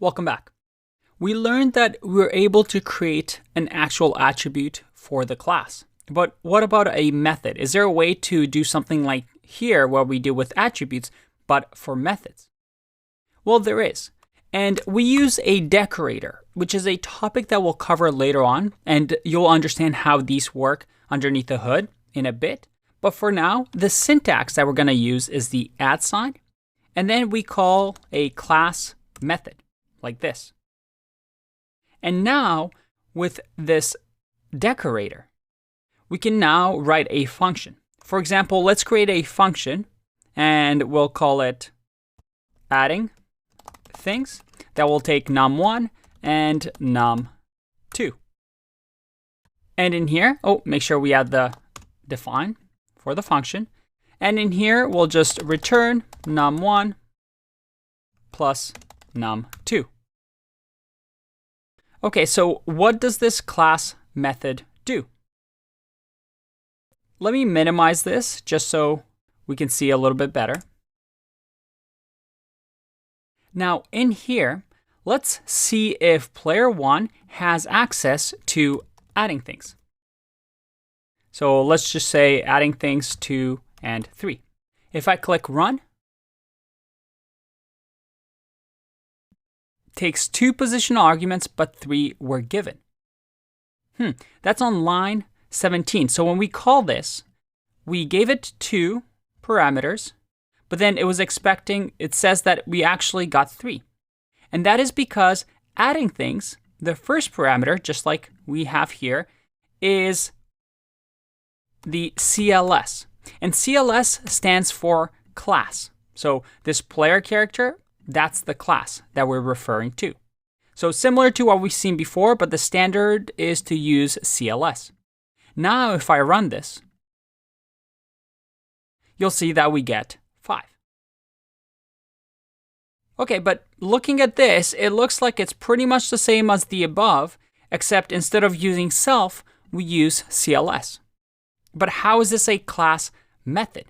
Welcome back. We learned that we're able to create an actual attribute for the class. But what about a method? Is there a way to do something like here where we do with attributes, but for methods? Well, there is. And we use a decorator, which is a topic that we'll cover later on, and you'll understand how these work underneath the hood in a bit. But for now, the syntax that we're going to use is the @ sign, and then we call a class method, like this. And now, with this decorator, we can now write a function. For example, let's create a function, and we'll call it adding things that will take num1 and num2. And in here, make sure we add the define for the function. And in here, we'll just return num1 plus num2. Okay, so what does this class method do? Let me minimize this just so we can see a little bit better. Now in here, let's see if player 1 has access to adding things. So let's just say adding things 2 and 3. If I click run, it takes 2 positional arguments, but 3 were given. That's on line 17. So when we call this, we gave it 2 parameters, but then it says that we actually got 3. And that is because adding things, the first parameter, just like we have here, is the CLS. And CLS stands for class. So this player character, that's the class that we're referring to. So similar to what we've seen before, but the standard is to use CLS. Now if I run this, you'll see that we get 5. Okay, but looking at this, it looks like it's pretty much the same as the above, except instead of using self, we use CLS. But how is this a class method?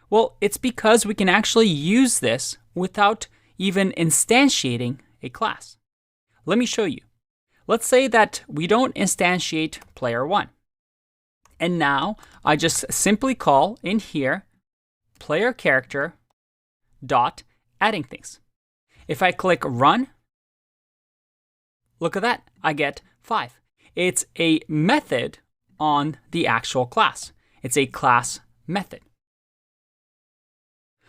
Well, it's because we can actually use this without even instantiating a class. Let me show you. Let's say that we don't instantiate player 1. And now I just simply call in here player character dot adding things. If I click run, look at that, I get 5. It's a method on the actual class. It's a class method.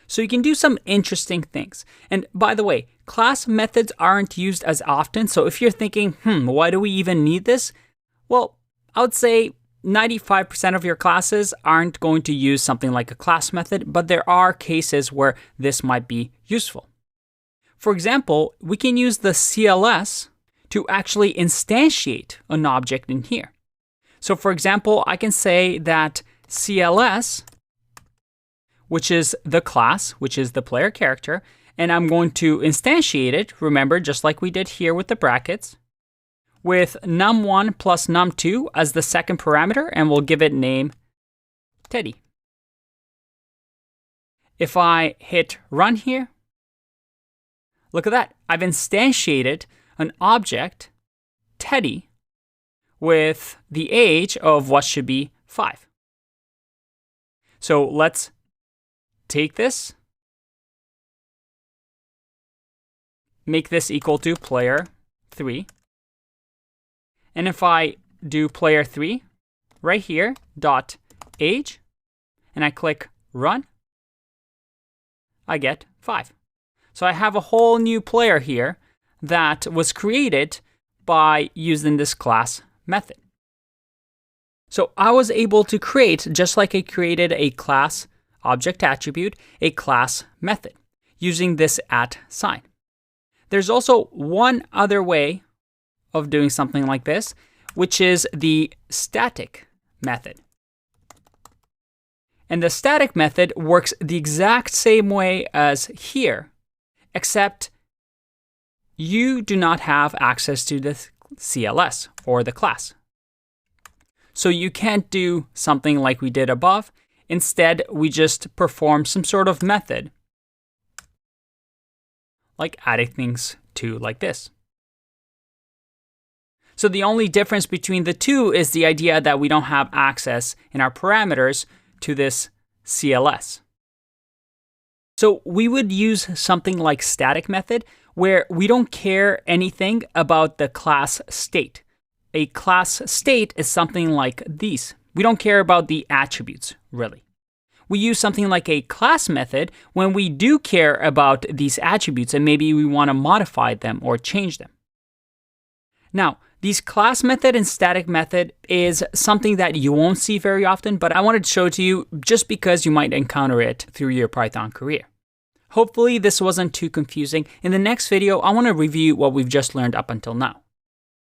So you can do some interesting things. And by the way, class methods aren't used as often. So if you're thinking, why do we even need this? Well, I would say 95% of your classes aren't going to use something like a class method, but there are cases where this might be useful. For example, we can use the CLS to actually instantiate an object in here. So for example, I can say that CLS, which is the class, which is the player character, and I'm going to instantiate it, remember, just like we did here with the brackets, with num1 plus num2 as the second parameter, and we'll give it name Teddy. If I hit run here, look at that. I've instantiated an object, Teddy, with the age of what should be 5. So let's take this, make this equal to player 3. And if I do player 3 right here, dot age, and I click run, I get 5. So I have a whole new player here that was created by using this class method. So I was able to create, just like I created a class object attribute, a class method using this @ sign. There's also one other way of doing something like this, which is the static method. And the static method works the exact same way as here, except you do not have access to the CLS or the class. So you can't do something like we did above. Instead, we just perform some sort of method, like adding things to like this. So the only difference between the two is the idea that we don't have access in our parameters to this CLS. So we would use something like static method where we don't care anything about the class state. A class state is something like these. We don't care about the attributes, really. We use something like a class method when we do care about these attributes and maybe we want to modify them or change them. Now, these class method and static method is something that you won't see very often, but I wanted to show it to you just because you might encounter it through your Python career. Hopefully this wasn't too confusing. In the next video, I want to review what we've just learned up until now.